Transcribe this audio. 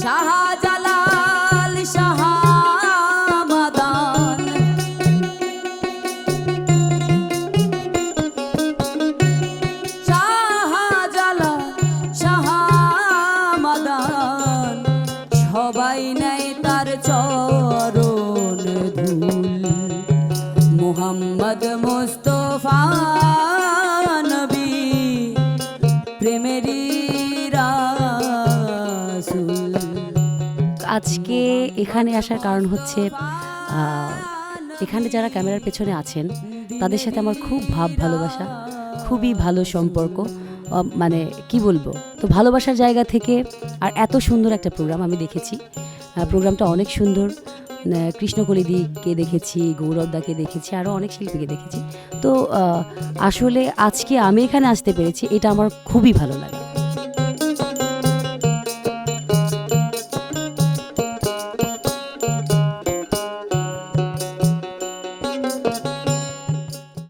শাহজালাল শাহমাদান শাহজালাল শাহমাদান সবাই নেয় তার চরণ ধুল মুহাম্মদ মুস্তাফা নবী প্রেমেরই রাসূল। আজকে এখানে আসার কারণ হচ্ছে এখানে যারা ক্যামেরার পেছনে আছেন তাদের সাথে আমার খুব ভালোবাসা, খুবই ভালো সম্পর্ক, মানে কি বলবো, তো ভালোবাসার জায়গা থেকে আর এত সুন্দর একটা প্রোগ্রাম আমি দেখেছি। প্রোগ্রামটা অনেক সুন্দর। কৃষ্ণকলিদিকে দেখেছি, গৌরবদাকে দেখেছি, আরও অনেক শিল্পীকে দেখেছি। তো আসলে আজকে আমি এখানে আসতে পেরেছি, এটা আমার খুবই ভালো লাগে।